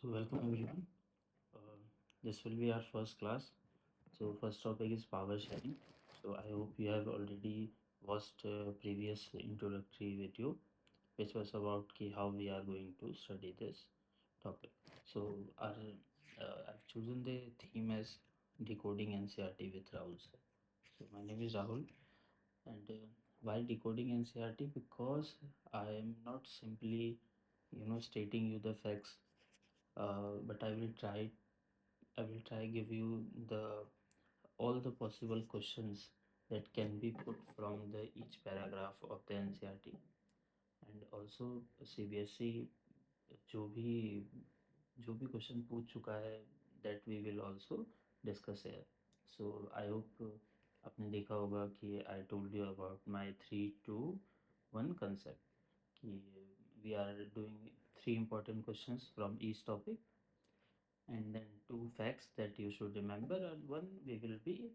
So welcome everyone. Uh, this will be our first class. So first topic is power sharing. So I hope you have already watched previous introductory video, which was about how we are going to study this topic. So I've chosen the theme as decoding NCRT with Rahul sir. So my name is Rahul, and why decoding NCRT? Because I am not simply stating you the facts, but I will try give you the all the possible questions that can be put from the each paragraph of the NCRT, and also CBSE जो भी जो भी question पूछ चुका है that we will also discuss here. So I hope आपने देखा होगा कि I told you about my 3-2-1 concept कि we are doing three important questions from each topic and then two facts that you should remember, and one we will be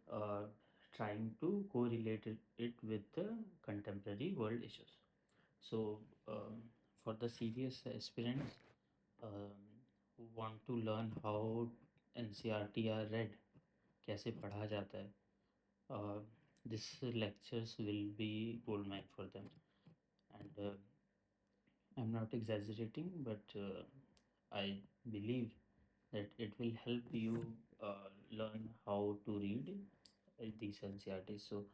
trying to correlate it with the contemporary world issues. So for the serious aspirants um, who want to learn how NCRT are read, कैसे पढ़ा जाता है, this lectures will be gold mine for them, and I'm not exaggerating, but I believe that it will help you learn how to read these NCRTs. So,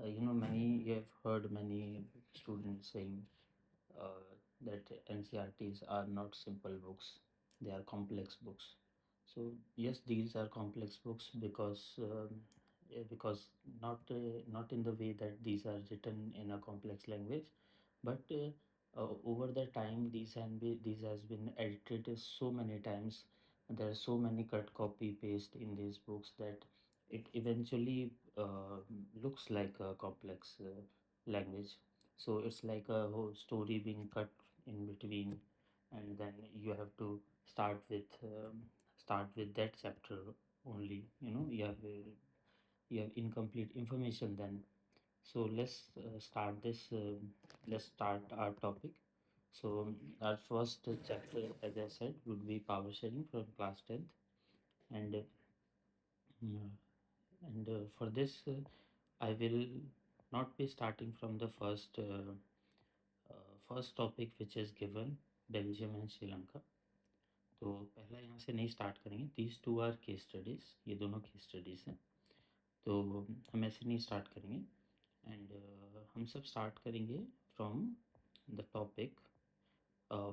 many you have heard many students saying that NCRTs are not simple books; they are complex books. So, yes, these are complex books because not in the way that these are written in a complex language, but over the time these has been edited so many times. There are so many cut, copy, paste in these books that it eventually looks like a complex language. So it's like a whole story being cut in between, and then you have to start with that chapter only. You have incomplete information then. So let's start our topic. So our first chapter, as I said, would be power sharing from class 10th, and uh, for this, I will not be starting from the first topic which is given, Belgium and Sri Lanka. तो पहला यहाँ से नहीं start करेंगे. These two are case studies, ये दोनों case studies हैं, तो हम ऐसे नहीं स्टार्ट करेंगे. एंड हम सब स्टार्ट करेंगे from the topic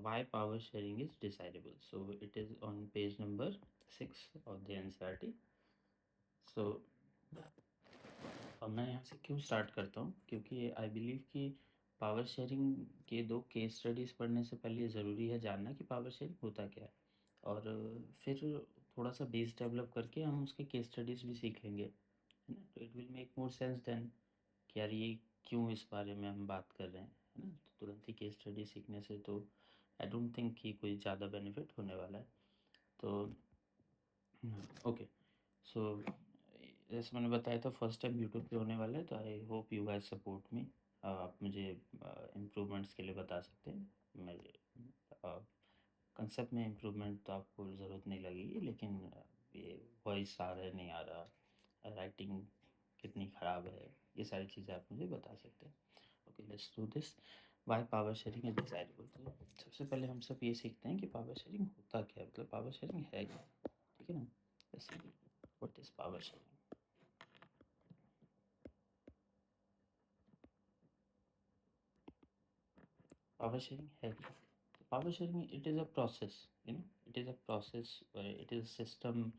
why power sharing is desirable. So it is on page number 6 of the NCERT. So मैं यहाँ से क्यों स्टार्ट करता हूँ, क्योंकि आई बिलीव कि पावर शेयरिंग के दो केस स्टडीज़ पढ़ने से पहले ज़रूरी है जानना कि पावर शेयरिंग होता क्या है, और फिर थोड़ा सा बेस डेवलप करके हम उसके केस स्टडीज़ भी सीख लेंगे, है ना. तो it will make more sense then कि यार ये क्यों इस बारे में हम बात कर रहे हैं, है ना. तो तुरंत ही केस स्टडी सीखने से तो आई डोंट थिंक कि कोई ज़्यादा बेनिफिट होने वाला है. तो ओके. सो जैसे मैंने बताया था, फर्स्ट टाइम यूट्यूब पे होने वाला है, तो I hope you guys support me. आप मुझे इम्प्रूवमेंट्स के लिए बता सकते हैं. मेरे कंसेप्ट में इम्प्रूवमेंट तो आपको ज़रूरत नहीं लगेगी, लेकिन ये वॉइस आ रहा है नहीं आ रहा, राइटिंग कितनी ख़राब है, ये सारी चीज़ें आप मुझे बता सकते हैं. Okay, let's do this. Why power sharing is desirable. तो सबसे पहले हम सब ये सीखते हैं कि पावर शेयरिंग होता क्या है, मतलब पावर शेयरिंग है क्या. ठीक है ना. जैसे what is power sharing. Power sharing है क्या. Power sharing, it is a process, it is a process, it is a system,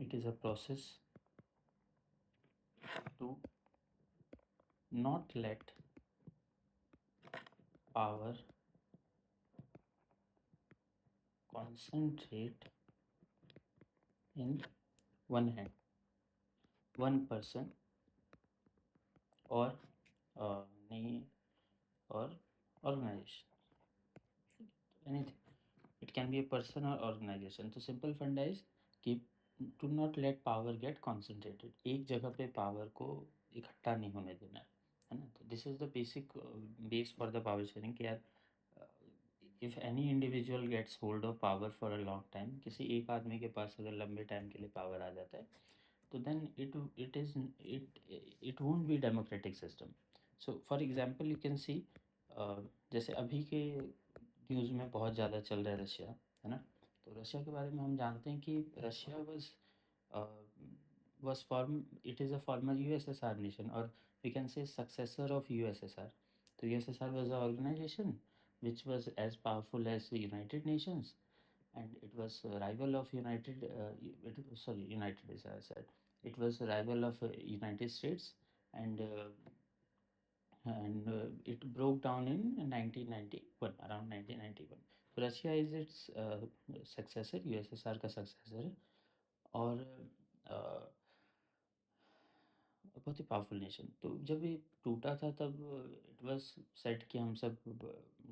it is a process to not let power concentrate in one hand, one person, or नहीं, or organization, anything. It can be a person or organization. तो simple funda is कि to not let power get concentrated. एक जगह पे power को इकट्ठा नहीं होने देना है ना. तो this is the basic base for the power sharing कि यार if any individual gets hold of power for a long time, किसी एक आदमी के पास अगर लंबे टाइम के लिए पावर आ जाता है, तो then it won't be democratic system. So for example you can see, जैसे अभी के न्यूज़ में बहुत ज़्यादा चल रहा है रशिया, है ना? तो रशिया के बारे में हम जानते हैं कि Russia was form it is a former USSR nation, or we can say successor of USSR. So USSR was an organization which was as powerful as the United Nations, and it was a rival of United, as I said, it was a rival of United States, and it broke down in 1991, around 1991. So Russia is its successor, USSR का successor है, और बहुत ही powerful nation. तो जब ये टूटा था तब इट वाज सेट कि हम सब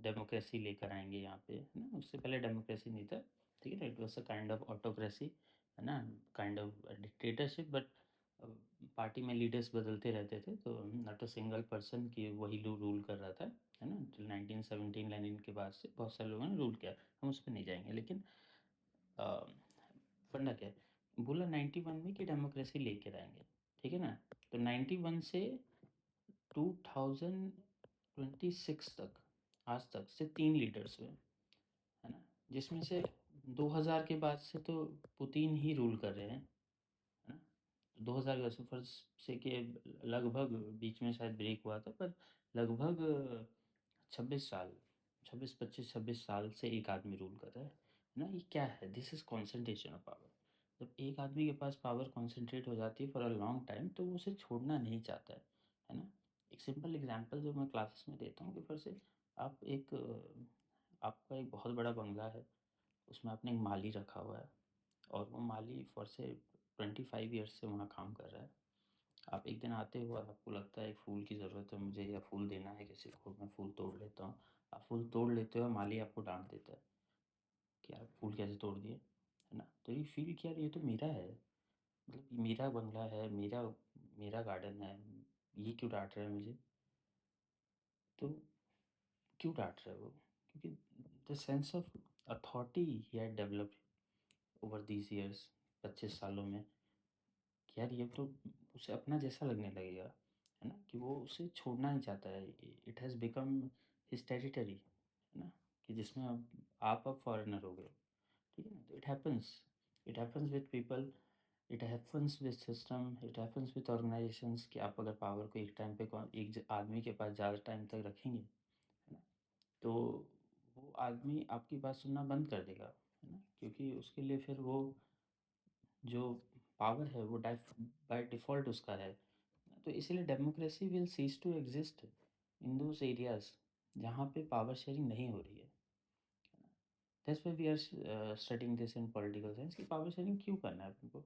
डेमोक्रेसी लेकर आएंगे यहाँ पे, है ना? उससे पहले डेमोक्रेसी नहीं था, ठीक है ना? It was a kind of autocracy, है ना? Kind of dictatorship, but party में लीडर्स बदलते रहते थे, तो नॉट अ सिंगल पर्सन की वही रूल कर रहा था, है ना? टिल 1917 लेनिन के बाद से बहुत सारे लोगों ने रूल किया, हम उस पर नहीं जाएंगे, लेकिन फंडा क्या है, बोला 91 में कि डेमोक्रेसी लेकर आएंगे, ठीक है ना? तो 91 से 2026 तक, आज तक से 3 लीडर्स हुए, है ना? जिसमें से 2000 के बाद से तो पुतिन ही रूल कर रहे हैं, है ना? 2000 का फर्ज से कि लगभग बीच में शायद ब्रेक हुआ था, पर लगभग 26 साल, 26 25 26 साल से एक आदमी रूल कर रहा है ना? ये क्या है? This is concentration of power. जब एक आदमी के पास पावर कॉन्सेंट्रेट हो जाती है फॉर अ लॉन्ग टाइम, तो वो उसे छोड़ना नहीं चाहता है ना? एक सिंपल एग्जांपल जो मैं क्लासेस में देता हूँ कि फिर से आप आपका एक बहुत बड़ा बंगला है, उसमें आपने एक माली रखा हुआ है, और वो माली फॉर से 25 ईयर्स से वहाँ काम कर रहा है। आप एक दिन आते हो और आपको लगता है एक फूल की ज़रूरत है मुझे, या फूल देना है किसी को, मैं फूल तोड़ लेता हूँ। आप फूल तोड़ लेते हो, माली आपको डाँट देता है कि आप फूल कैसे तोड़ दिए, है ना? तो you फ़ील कि यार ये तो मेरा है, मतलब ये मेरा बंगला है, मेरा मेरा गार्डन है, ये क्यों डाँट रहा है मुझे? तो क्यों डाँट रहा है वो? क्योंकि the sense of authority he had developed over these years, 25 सालों में, कि यार ये तो उसे अपना जैसा लगने लगेगा, है ना? कि वो उसे छोड़ना नहीं चाहता है। It has become his territory, है ना? कि जिसमें अब फॉरेनर हो गए, ठीक है ना? तो it happens with people, it happens with system, it happens with organisations, कि आप अगर पावर को एक टाइम पे आदमी के पास ज़्यादा टाइम तक रखेंगे, है ना? तो वो आदमी आपकी बात सुनना बंद कर देगा, है ना? क्योंकि उसके लिए फिर वो जो पावर है वो बाय डिफ़ॉल्ट उसका है। तो इसीलिए democracy will cease to exist in those areas जहाँ पे पावर शेयरिंग नहीं हो रही है। That's why we are studying this in political science, कि पावर शेयरिंग क्यों करना है अपने को?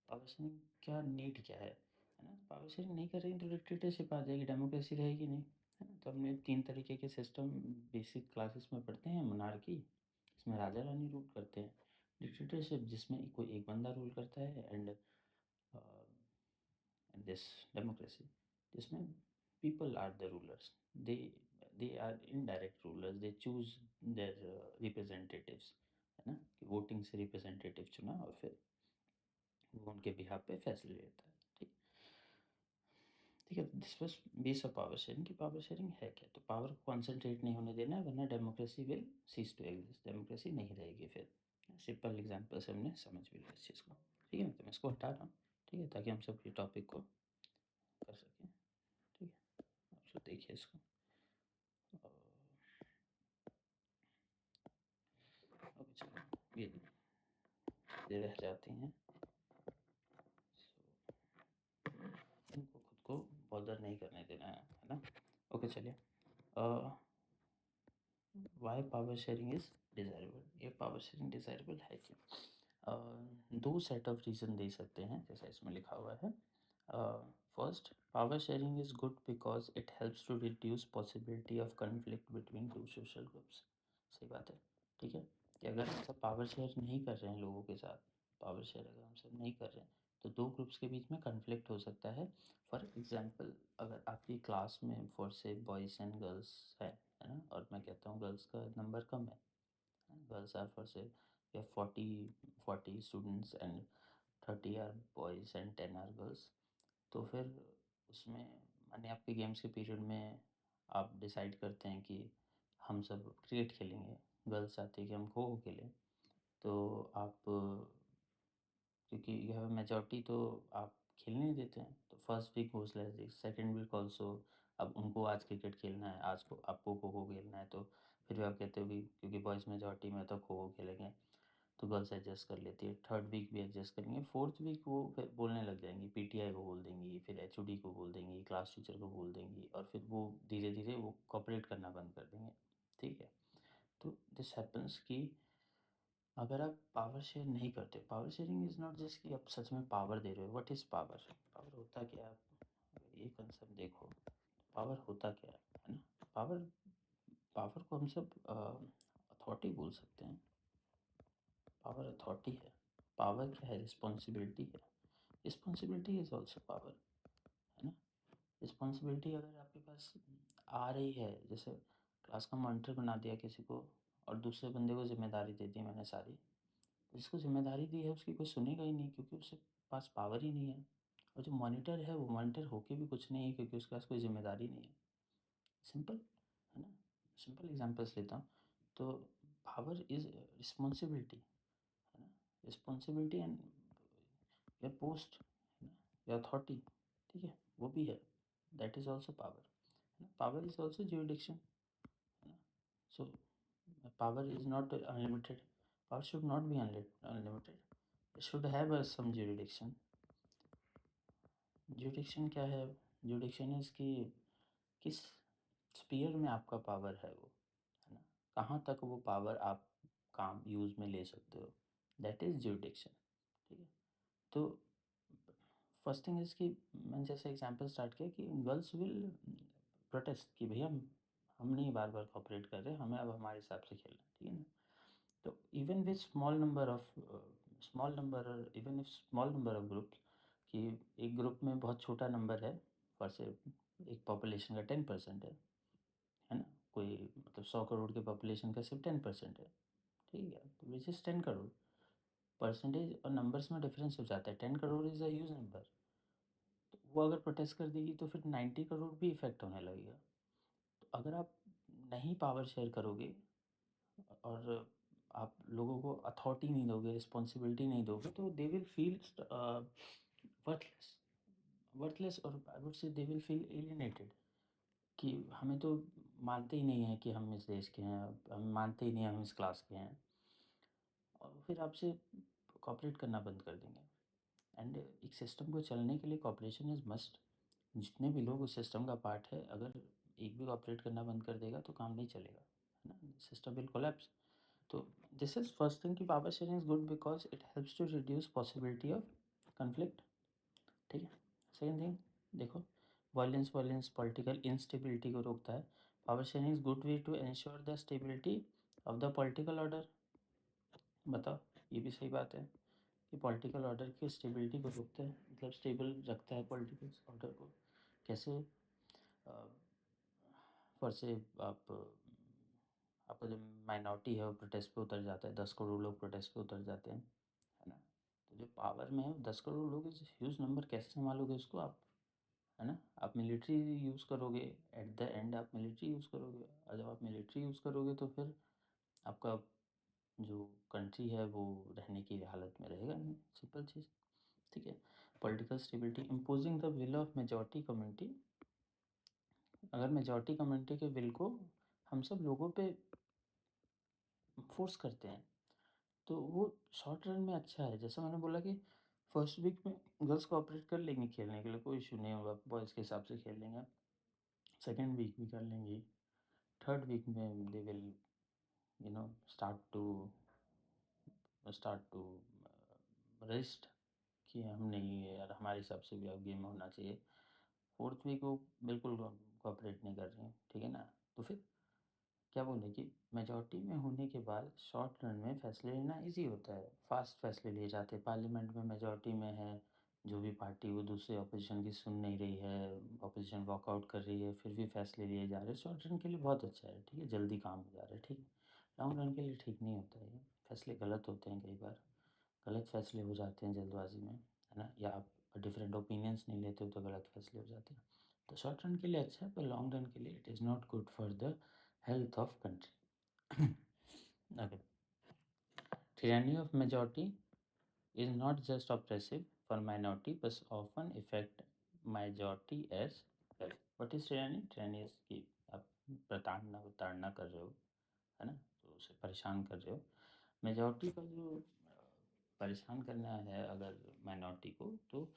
पावर शेयरिंग क्या नीड क्या है ना? पावर शेयरिंग नहीं करेंगे तो डिक्टेटरशिप आ जाएगी, डेमोक्रेसी रहेगी नहीं, है ना? तो हमने 3 तरीके के सिस्टम बेसिक क्लासेस में पढ़ते हैं। मोनार्की, इसमें राजा-रानी रूल करते हैं। डिक्टेटरशिप, जिसमें कोई एक बंदा रूल करता है, एंड दिस डेमोक्रेसी, जिसमें people are the rulers, they they are indirect rulers, they choose their representatives, है ना? कि वोटिंग से रिप्रेजेंटेटिव चुना और फिर वो उनके बिहाफ पे फैसले लेता है, ठीक? ठीक है, this was base of power sharing, कि पावर शेयरिंग है क्या? तो पावर को कॉन्सेंट्रेट नहीं होने देना है, वरना democracy will cease to exist, democracy नहीं रहेगी फिर। सिंपल एग्जांपल से हमने समझ भी लिया इस चीज़ को, ठीक है ना? तो मैं इसको हटा रहा हूँ, ठीक है, ताकि हम सब ये टॉपिक को कर सकें, ठीक है? आप सब देखिए इसको, अब चलो ये रह जाती हैं, इनको खुद को बॉदर नहीं करने देना है ना? ओके, चलिए। Why power sharing is desirable, ये पावर शेयरिंग डिज़ायरेबल है क्यों? दो सेट ऑफ रीज़न दे सकते हैं, जैसा इसमें लिखा हुआ है। First, power sharing is good because it helps to reduce possibility of conflict between two social groups. सही बात है, ठीक है? कि अगर हम सब पावर शेयर नहीं कर रहे हैं लोगों के साथ, पावर शेयर अगर हम सब नहीं कर रहे हैं, तो दो ग्रुप्स के बीच में कन्फ्लिक्ट हो सकता है। फॉर एग्जांपल, अगर आपकी क्लास में फॉर से बॉयज़ एंड गर्ल्स है ना, और मैं कहता हूँ गर्ल्स का नंबर कम है, girls are for say we have 40 students and 30 are boys and 10 are girls. तो फिर उसमें माने आपके गेम्स के पीरियड में आप डिसाइड करते हैं कि हम सब क्रिकेट खेलेंगे, गर्ल्स चाहती है कि हम खो खो खेलें, तो आप क्योंकि यू हैव मेजॉरिटी तो आप खेलने नहीं देते हैं। तो first week goes like this, second week also. अब उनको आज क्रिकेट खेलना है, आज को आपको खो खो खेलना है, तो फिर भी आप कहते हो कि क्योंकि बॉयज़ मेजॉरिटी में तो खो खो खेलेंगे, तो गर्ल्स एडजस्ट कर लेती है। थर्ड वीक भी एडजस्ट करेंगे, फोर्थ वीक वो फिर बोलने लग जाएंगी, पीटीआई को बोल देंगी, फिर एचओडी को बोल देंगी, क्लास टीचर को बोल देंगी, और फिर वो धीरे धीरे वो कॉपरेट करना बंद कर देंगे। ठीक है, तो दिस हैपन्स कि अगर आप पावर शेयर नहीं करते, power sharing is not just कि आप सच में पावर दे रहे हो। What is power? पावर होता क्या है? आप ये कंसेप्ट देखो, पावर होता क्या है ना? पावर, पावर को हम सब अथॉरिटी बोल सकते हैं। पावर अथॉरिटी है। पावर क्या है? रिस्पॉन्सिबिलिटी है। रिस्पॉन्सिबिलिटी इज़ ऑल्सो पावर, है ना? रिस्पॉन्सिबिलिटी अगर आपके पास आ रही है, जैसे क्लास का मॉनिटर बना दिया किसी को, और दूसरे बंदे को जिम्मेदारी दे दी मैंने सारी, जिसको ज़िम्मेदारी दी है उसकी कोई सुनेगा ही नहीं, क्योंकि उसके पास पावर ही नहीं है। और जो मॉनिटर है वो मॉनिटर होके भी कुछ नहीं है, क्योंकि उसके पास कोई ज़िम्मेदारी नहीं है। सिंपल, है ना? सिंपल एग्जांपल्स लेता हूँ। तो पावर इज़ रिस्पॉन्सिबिलिटी, है ना? रिस्पॉन्सिबिलिटी एंड योर पोस्ट, है ना, योर अथॉरिटी, ठीक है, वो भी है। दैट इज़ ऑल्सो पावर, है ना? पावर इज़ ऑल्सो ज्यूरिडिक्शन, है ना? So power is not unlimited, power should not be unlimited, it should have some jurisdiction. जुडिक्शन क्या है? जुडिक्शन इज कि किस स्पीयर में आपका पावर है वो, है ना? कहाँ तक वो पावर आप काम यूज़ में ले सकते हो, दैट इज़ जुडिक्शन। ठीक है, तो फर्स्ट थिंग इज़ कि मैंने जैसे एग्जांपल स्टार्ट किया कि गर्ल्स विल प्रोटेस्ट कि भैया हम नहीं बार बार कॉपरेट कर रहे, हमें अब हमारे हिसाब से खेलना है, ठीक है ना? तो even with small number of groups, कि एक ग्रुप में बहुत छोटा नंबर है, फॉर से एक पॉपुलेशन का 10% है ना? कोई मतलब 100 करोड़ के पॉपुलेशन का सिर्फ 10% है, ठीक है, तो विच इज़ 10 करोड़। परसेंटेज और नंबर्स में डिफरेंस हो जाता है, 10 crore is a huge number. तो वो अगर प्रोटेस्ट कर देगी तो फिर 90 करोड़ भी इफेक्ट होने लगेगा। तो अगर आप नहीं पावर शेयर करोगे और आप लोगों को अथॉरिटी नहीं दोगे, रिस्पॉन्सिबिलिटी नहीं दोगे, तो they will feel worthless, worthless, और I would say they will feel alienated, कि हमें तो मानते ही नहीं है कि हम इस देश के हैं, हम मानते ही नहीं हम इस क्लास के हैं, और फिर आपसे कॉपरेट करना बंद कर देंगे। एंड एक सिस्टम को चलने के लिए कॉपरेशन इज़ मस्ट। जितने भी लोग उस सिस्टम का पार्ट है, अगर एक भी कॉपरेट करना बंद कर देगा तो काम नहीं चलेगा, है ना? System will collapse. तो दिस इज़ फर्स्ट थिंग कि power sharing is good because it helps to reduce possibility of conflict, ठीक है। सेकेंड थिंग देखो, वायलेंस पॉलिटिकल इंस्टेबिलिटी को रोकता है। Power sharing is good way to ensure the stability of the political order. बताओ, ये भी सही बात है कि पॉलिटिकल ऑर्डर की स्टेबिलिटी को रोकता है, मतलब स्टेबल रखता है पॉलिटिकल ऑर्डर को। कैसे? फॉर से आप आपका जो माइनॉरिटी है वो प्रोटेस्ट पे उतर जाता है, 10 करोड़ लोग प्रोटेस्ट पे उतर जाते हैं, है ना? तो जो पावर में है 10 करोड़ लोग, इस ह्यूज नंबर कैसे संभालोगे उसको आप, है ना? आप मिलिट्री यूज़ करोगे, एट द एंड आप मिलिट्री यूज़ करोगे, और जब आप मिलिट्री यूज़ करोगे तो फिर आपका जो कंट्री है वो रहने की हालत में रहेगा नहीं, सिंपल चीज़, ठीक है। Political stability, imposing the will of majority community. अगर मेजॉरिटी कम्युनिटी के विल को हम सब लोगों पे फोर्स करते हैं, तो वो शॉर्ट रन में अच्छा है। जैसा मैंने बोला कि फर्स्ट वीक में गर्ल्स कोऑपरेट कर लेंगी खेलने के लिए, कोई इशू नहीं होगा, बॉयज़ के हिसाब से खेल लेंगे। सेकेंड वीक भी कर लेंगी, थर्ड वीक में they will you know start to rest, कि हम नहीं यार, हमारे हिसाब से भी अब गेम होना चाहिए। फोर्थ वीक वो बिल्कुल कोऑपरेट नहीं कर रही हैं, ठीक है ना? तो फिर क्या बोले कि मेजॉरिटी में होने के बाद शॉर्ट रन में फैसले लेना इजी होता है, फास्ट फैसले लिए जाते हैं। पार्लियामेंट में मेजॉरिटी में है जो भी पार्टी वो दूसरे ऑपोजिशन की सुन नहीं रही है, ऑपोजिशन वॉकआउट कर रही है, फिर भी फैसले लिए जा रहे हैं, शॉर्ट रन के लिए बहुत अच्छा है, ठीक है, जल्दी काम हो जा रहा है, ठीक है। लॉन्ग रन के लिए ठीक नहीं होता है ये, फैसले गलत होते हैं, कई बार गलत फैसले हो जाते हैं जल्दबाजी में, है ना, या आप डिफरेंट ओपिनियंस नहीं लेते हो तो गलत फैसले हो जाते हैं। तो शॉर्ट रन के लिए अच्छा है, पर लॉन्ग रन के लिए it is not good for the health of country. Okay, tyranny of majority is not just oppressive for minority but often affect majority as well. What is tyranny? Tyranny is कि आप प्रताड़ना विताड़ना कर रहे हो, है ना, तो उसे परेशान कर रहे हो। मेजॉरिटी का जो परेशान करना है अगर माइनॉरिटी को, तो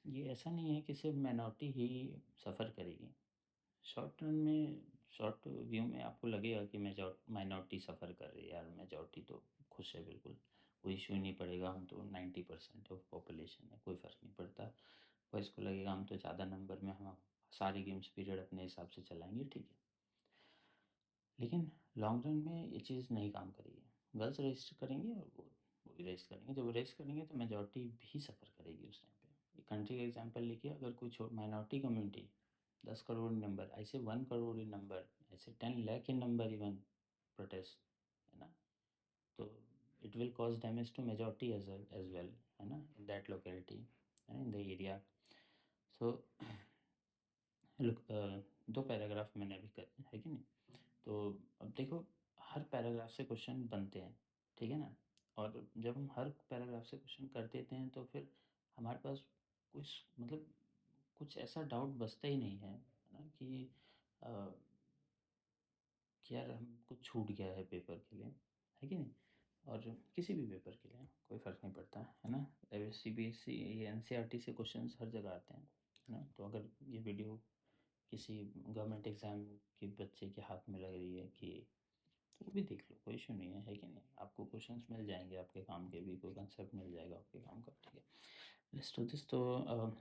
ये ऐसा नहीं है कि सिर्फ माइनॉरिटी ही सफ़र करेगी। शॉर्ट रन में, शॉर्ट व्यू में आपको लगेगा कि माइनॉरिटी सफ़र कर रही है यार, मेजॉरिटी तो खुश है, बिल्कुल कोई इशू नहीं पड़ेगा, हम तो 90% ऑफ पॉपुलेशन है, कोई फ़र्क नहीं पड़ता। और इसको लगेगा हम तो ज़्यादा नंबर में, हम सारी गेम्स पीरियड अपने हिसाब से चलाएंगे, ठीक है। लेकिन लॉन्ग रन में ये चीज़ नहीं काम करेगी। गर्ल्स रजिस्टर करेंगे और वो भी रजिस्टर करेंगे, जब वो रजिस्टर करेंगे तो मेजॉरिटी भी सफ़र करेगी उस टाइम पे। एक कंट्री का एग्जांपल लेके, अगर कोई minority community 10 crore in number, ऐसे 1 करोड़ इन नंबर, ऐसे 10 lakh in number even protest, है ना, तो it will cause damage to majority as well, है ना, इन दैट लोकेलिटी, है ना, in the area. So look, 2 paragraph मैंने अभी कर, है कि नहीं? तो अब देखो, हर पैराग्राफ से क्वेश्चन बनते हैं, ठीक है ना, और जब हम हर पैराग्राफ से क्वेश्चन कर देते हैं तो फिर हमारे पास कुछ मतलब कुछ ऐसा डाउट बचता ही नहीं है ना, अ, कि यार हम कुछ छूट गया है पेपर के लिए, है कि नहीं? और किसी भी पेपर के लिए कोई फ़र्क नहीं पड़ता, है ना? सीबीएसई, ये एनसीईआरटी से क्वेश्चंस हर जगह आते हैं, है ना? तो अगर ये वीडियो किसी गवर्नमेंट एग्ज़ाम के बच्चे के हाथ में लग रही है कि, तो वो भी देख लो, कोई इशू नहीं है कि नहीं? आपको क्वेश्चंस मिल जाएँगे आपके काम के भी, कोई कंसेप्ट मिल जाएगा आपके काम का, ठीक है? Let's do this. तो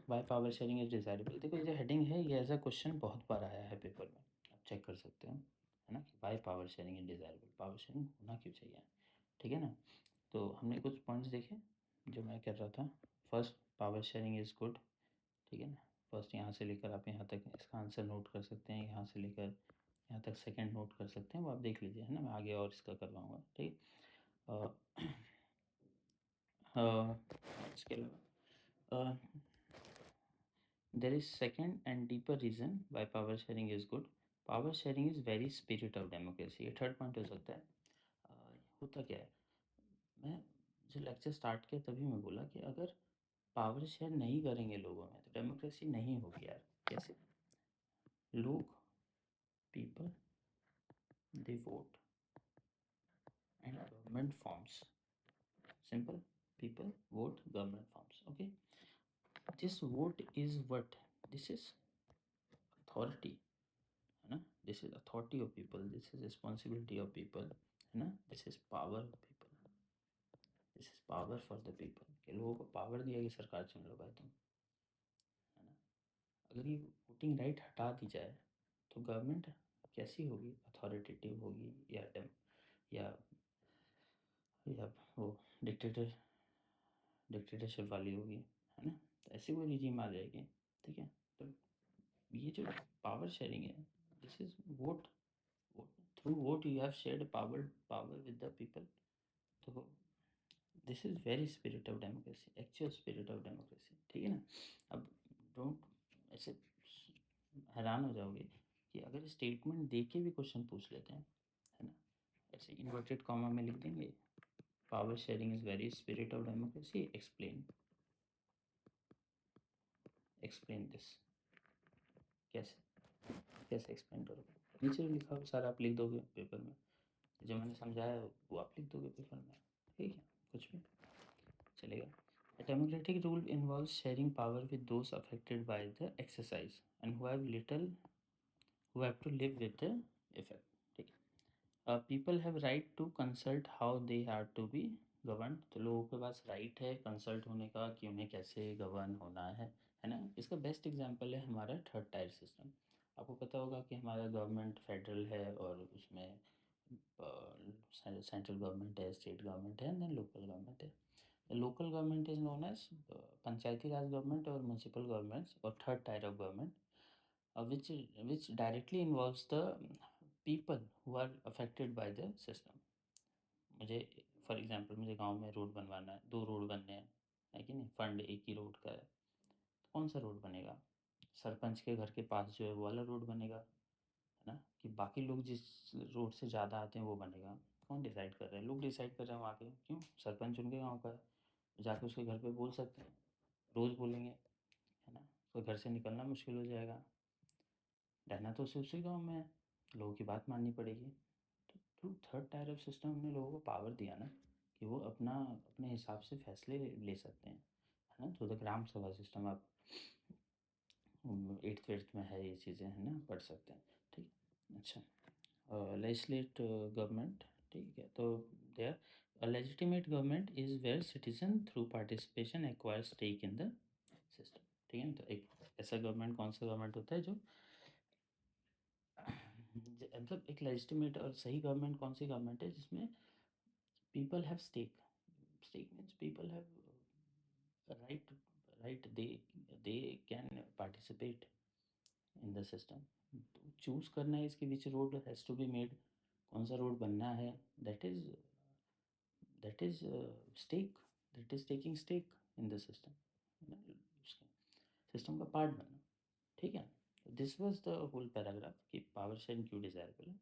why power sharing is desirable, देखो ये जो हेडिंग है ये एज़ अ क्वेश्चन बहुत बार आया है पेपर में, आप चेक कर सकते हो, है ना? Why power sharing is desirable, power sharing होना क्यों चाहिए, ठीक है ना? तो हमने कुछ पॉइंट्स देखे जो मैं कर रहा था। First, power sharing is good, ठीक है ना? फर्स्ट यहाँ से लेकर आप यहाँ तक इसका आंसर नोट कर सकते हैं, यहाँ से लेकर यहाँ तक सेकंड नोट कर सकते हैं, वो आप देख लीजिए, है ना, मैं आगे और इसका करवाऊँगा, ठीक है। इसके अलावा there is second and deeper reason why power sharing is good. Power sharing is very spirit of democracy, ये थर्ड पॉइंट हो सकता है। होता क्या है, मैं जो लेक्चर स्टार्ट किया तभी मैं बोला कि अगर पावर शेयर नहीं करेंगे लोगों में तो डेमोक्रेसी नहीं होगी यार। कैसे? लोग, people, they vote and government forms, simple, people vote, government forms, okay. This vote is what, this is authority, है ना, this is authority of people, this is responsibility of people, है ना, this is power of people, this is power for the people, के लोगों को power दिया कि सरकार चुन लो भाई तुम, है ना। अगर ये वोटिंग राइट हटा दी जाए तो गवर्नमेंट कैसी होगी? अथॉरिटेटिव होगी या या वो डिक्टेटर डिक्टेटरशिप वाली होगी, है ना, तो ऐसी कोई रिजीम आ जाएगी, ठीक है। तो ये जो पावर शेयरिंग है, this is vote, through vote you have shared power with the people, तो this is very spirit of democracy, actual spirit of democracy, ठीक है ना। अब डोंट ऐसे हैरान हो जाओगे कि अगर स्टेटमेंट दे के भी क्वेश्चन पूछ लेते हैं, है ना, ऐसे इन्वर्टेड कॉमा में लिख देंगे, power sharing is very spirit of democracy, explain, explain this, कैसे, कैसे एक्सप्लेन करोगे? नीचे जो लिखा हो सारा आप लिख दोगे पेपर में, जो मैंने समझाया वो आप लिख दोगे पेपर में, ठीक है, कुछ भी चलेगा। A democratic rule involves sharing power with those affected by the exercise and who have to live with the effect, ठीक है। People have right to consult how they are to be governed, तो लोगों के पास right है consult होने का कि उन्हें कैसे गवर्न होना है ना। इसका बेस्ट एग्जांपल है हमारा थर्ड टायर सिस्टम। आपको पता होगा कि हमारा गवर्नमेंट फेडरल है और उसमें सेंट्रल गवर्नमेंट है, स्टेट गवर्नमेंट है, देन लोकल गवर्नमेंट है। Local government is known as panchayati raj government और म्यूनसिपल गवर्नमेंट्स और third tier of government which directly involves the people who are affected by the system. मुझे for example मुझे गांव में road बनवाना है, 2 रोड बनने हैं, है कि नहीं? फंड एक ही रोड का है, तो कौन सा रोड बनेगा? सरपंच के घर के पास जो है वो वाला रोड बनेगा, है ना? कि बाकी लोग जिस रोड से ज़्यादा आते हैं वो बनेगा? कौन डिसाइड कर रहे हैं? लोग डिसाइड कर रहे हैं वहाँ के, क्यों? सरपंच उनके गाँव का है, जाके उसके घर पे बोल सकते हैं, रोज़ बोलेंगे, है ना? तो घर से निकलना मुश्किल हो जाएगा, रहना तो सिर्फ उसी गाँव में है, लोगों की बात माननी पड़ेगी। तो through third tier of system हमने लोगों को पावर दिया ना कि वो अपना अपने हिसाब से फैसले ले सकते हैं, है ना? तो द ग्राम सभा सिस्टम आप 8th 8th में है, ये चीज़ें है ना, पढ़ सकते हैं, ठीक। अच्छा, लेजिस्लेट गवर्नमेंट, ठीक है। तो there a legitimate government is where citizen through participation acquire stake in the system, ठीक है। तो एक ऐसा गवर्नमेंट, कौन सा गवर्नमेंट होता है जो मतलब एक लेजिटिमेट और सही गवर्नमेंट कौन सी गवर्नमेंट है जिसमें people have stake means people have right they can participate in the system. तो चूज करना है इसके which road has to be made, कौन सा रोड बनना है, that is stake, that is taking stake in the system, उसके system का पार्ट बनना, ठीक है। This was the whole paragraph कि पावर शेयरिंग क्यों डिजायरेबल है।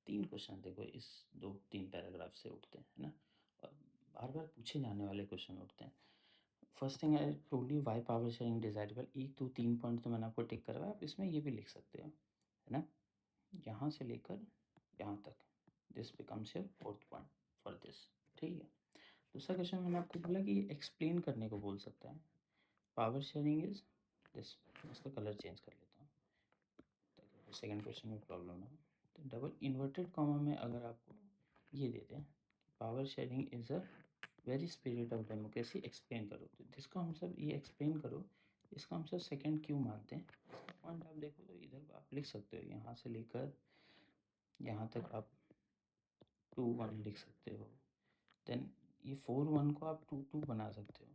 3 क्वेश्चन देखो इस 2-3 पैराग्राफ से उठते हैं, है ना? और बार-बार पूछे जाने वाले क्वेश्चन उठते हैं। First thing I told you why power sharing desirable, 1, 2, 3 point तो मैंने आपको टिक करवाया, आप इसमें ये भी लिख सकते हो, है ना? यहाँ से लेकर यहाँ तक, this becomes your 4th point for this, ठीक है। दूसरा क्वेश्चन मैंने आपको बोला कि एक्सप्लेन करने को बोल सकता है। पावर शेयरिंग इज दिस, इसका कलर चेंज कर लेता हूँ ताकि सेकंड क्वेश्चन में प्रॉब्लम ना हो। तो डबल इन्वर्टेड कॉमा में अगर आपको ये दे दें, power sharing is a very spirit of democracy, explain करो, तो जिसको हम सब ये एक्सप्लेन करो, इसको हम सब सेकंड क्यों मानते हैं। इसका पॉइंट आप देखो तो इधर आप लिख सकते हो, यहाँ से लेकर यहाँ तक आप 2-1 लिख सकते हो, देन ये 4-1 को आप 2-2 बना सकते हो,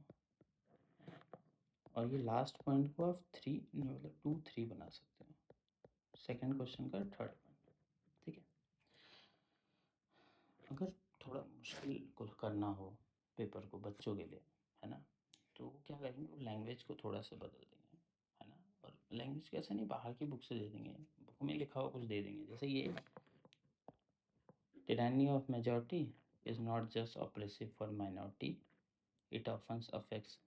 और ये लास्ट पॉइंट को आप 3 मतलब 2-3 बना सकते हो, सेकंड क्वेश्चन का थर्ड पॉइंट, ठीक है। अगर थोड़ा मुश्किल को करना हो पेपर को बच्चों के लिए, है ना, तो वो क्या करेंगे, वो लैंग्वेज को थोड़ा सा बदल देंगे, है ना? और लैंग्वेज कैसे नहीं, बाहर की बुक से दे देंगे, बुक में लिखा हुआ कुछ दे देंगे, जैसे ये tyranny of majority is not just oppressive for minority, it often affects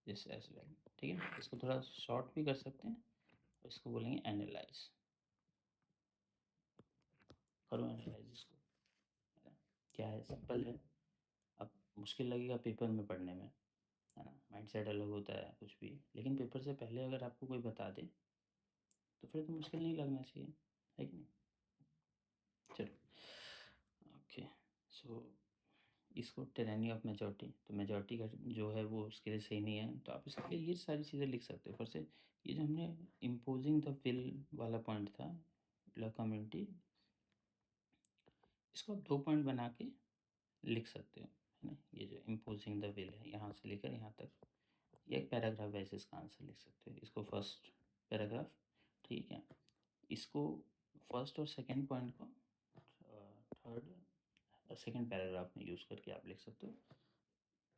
this as well, ठीक है। इसको थोड़ा शॉर्ट भी कर सकते हैं, इसको बोलेंगे एनालाइज, करो एनालाइज इसको, है ना? क्या है, सिंपल है। अब मुश्किल लगेगा पेपर में पढ़ने में, है ना, माइंड सेट अलग होता है कुछ भी, लेकिन पेपर से पहले अगर आपको कोई बता दे तो फिर तो मुश्किल नहीं लगना चाहिए, है कि नहीं? चलो, ओके। सो इसको टिरानी ऑफ मेजॉरिटी, तो मेजॉरिटी का जो है वो उसके लिए सही नहीं है, तो आप इसके लिए ये सारी चीज़ें लिख सकते हो। फिर से ये जो हमने इम्पोजिंग द विल वाला पॉइंट था, ला कम्युनिटी, इसको आप 2 पॉइंट बना के लिख सकते हो, है ना? ये जो इम्पोजिंग द विल है यहाँ से लेकर यहाँ तक, ये एक पैराग्राफ वैसे इसका आंसर लिख सकते हो, इसको फर्स्ट पैराग्राफ, ठीक है। इसको फर्स्ट और सेकंड पॉइंट को थर्ड सेकंड पैराग्राफ में यूज़ करके आप लिख सकते हो।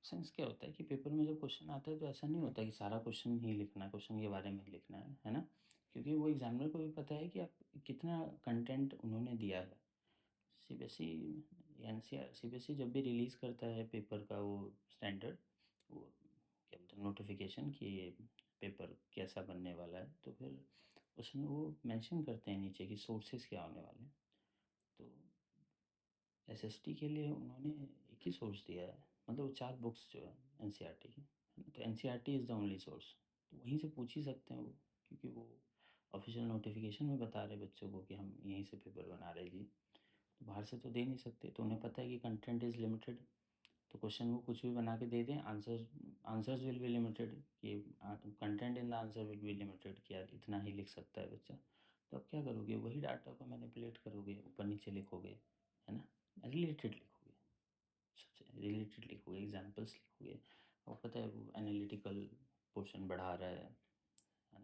सेंस क्या होता है कि पेपर में जब क्वेश्चन आता है तो ऐसा नहीं होता कि सारा क्वेश्चन ही लिखना है, क्वेश्चन के बारे में ही लिखना है ना? क्योंकि वो एग्जामिनर को भी पता है कि आप कितना कंटेंट उन्होंने दिया है। सीबीएसई एनसीआर सीबीएसई जब भी रिलीज़ करता है पेपर का वो स्टैंडर्ड, वो क्या बोलते हैं, नोटिफिकेशन कि ये पेपर कैसा बनने वाला है, तो फिर उसमें वो मेंशन करते हैं नीचे कि सोर्सेज क्या होने वाले हैं। तो एसएसटी के लिए उन्होंने एक ही सोर्स दिया है, मतलब वो 4 बुक्स जो है एनसीईआरटी की, है ना? तो NCERT is the only source, तो वहीं से पूछ ही सकते हैं वो, क्योंकि वो ऑफिशियल नोटिफिकेशन में बता रहे बच्चों को कि हम यहीं से पेपर बना रहे जी, तो बाहर से तो दे नहीं सकते, तो उन्हें पता है कि कंटेंट इज़ लिमिटेड, तो क्वेश्चन वो कुछ भी बना के दे दें, आंसर्स विल बी लिमिटेड, कि content in the answer will be limited, कि यार इतना ही लिख सकता है बच्चा, तो अब क्या करोगे, वही डाटा को मैनिपुलेट करोगे, ऊपर नीचे लिखोगे, है ना? रिलेटेड लिखोगे, सबसे रिलेटेड लिखोगे, एग्जाम्पल्स लिखोगे, और पता है वो एनालिटिकल पोर्शन बढ़ा रहा है ना,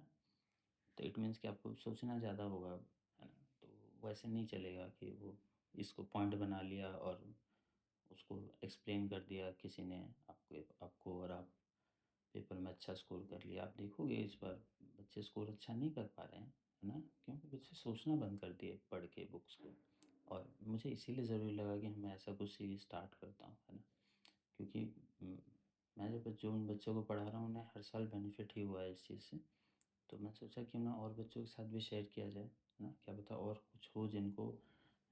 तो इट मीन्स कि आपको सोचना ज़्यादा होगा, है ना। तो वैसे नहीं चलेगा कि वो इसको पॉइंट बना लिया और उसको एक्सप्लेन कर दिया किसी ने आपको आपको और आप पेपर में अच्छा स्कोर कर लिया। आप देखोगे इस बार बच्चे स्कोर अच्छा नहीं कर पा रहे हैं, है ना, क्योंकि बच्चे सोचना बंद कर दिए पढ़ के बुक्स को। और मुझे इसीलिए ज़रूरी लगा कि मैं ऐसा कुछ सीरीज स्टार्ट करता हूँ, है ना, क्योंकि उम, मैं जब जो उन बच्चों को पढ़ा रहा हूँ उन्हें हर साल बेनिफिट ही हुआ है इस चीज़ से। तो मैं सोचा क्यों ना और बच्चों के साथ भी शेयर किया जाए, है ना, क्या पता और कुछ हो जिनको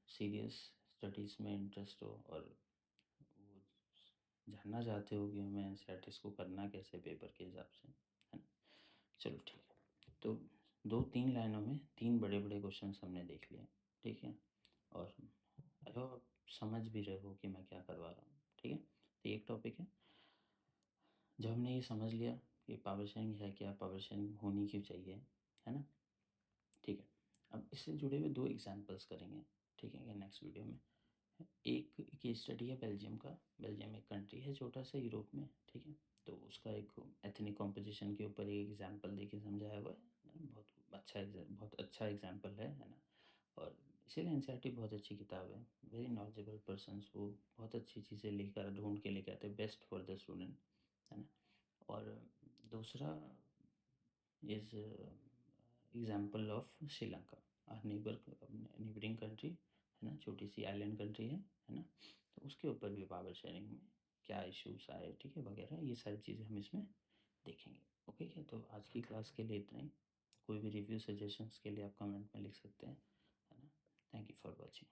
सीरियस स्टडीज़ में इंटरेस्ट हो और वो जानना चाहते हो कि हमें एनसीईआरटी को करना कैसे पेपर के हिसाब से, है ना। चलो ठीक है, तो 2-3 लाइनों में 3 बड़े-बड़े क्वेश्चंस हमने देख लिए, ठीक है? और आई होप आप समझ भी रहे हो कि मैं क्या करवा रहा हूँ, ठीक है? तो एक टॉपिक है, जब हमने ये समझ लिया कि पावर शेयरिंग है क्या, पावर शेयरिंग होनी क्यों चाहिए, है ना? ठीक है, अब इससे जुड़े हुए 2 एग्ज़ाम्पल्स करेंगे, ठीक है? नेक्स्ट वीडियो में। एक केस स्टडी है बेल्जियम का। बेल्जियम एक कंट्री है छोटा सा यूरोप में, ठीक है। तो उसका एक एथनिक कॉम्पोजिशन के ऊपर एक एग्जांपल देके समझाया हुआ है। बहुत अच्छा एग्जांपल है ना। और इसीलिए एनसीईआरटी बहुत अच्छी किताब है। वेरी नॉलेजेबल पर्सन्स वो बहुत अच्छी चीज़ें लेकर ढूंढ के लेके आते हैं, बेस्ट फॉर द स्टूडेंट, है ना। और दूसरा is example of Sri Lanka, neighbouring country, है ना, छोटी सी आइलैंड कंट्री है ना। तो उसके ऊपर भी पावर शेयरिंग में क्या इश्यूज आए, ठीक है, वगैरह ये सारी चीज़ें हम इसमें देखेंगे। ओके क्या, तो आज की क्लास के लिए इतना ही। कोई भी रिव्यू सजेशंस के लिए आप कमेंट में लिख सकते हैं, है ना। Thank you for watching.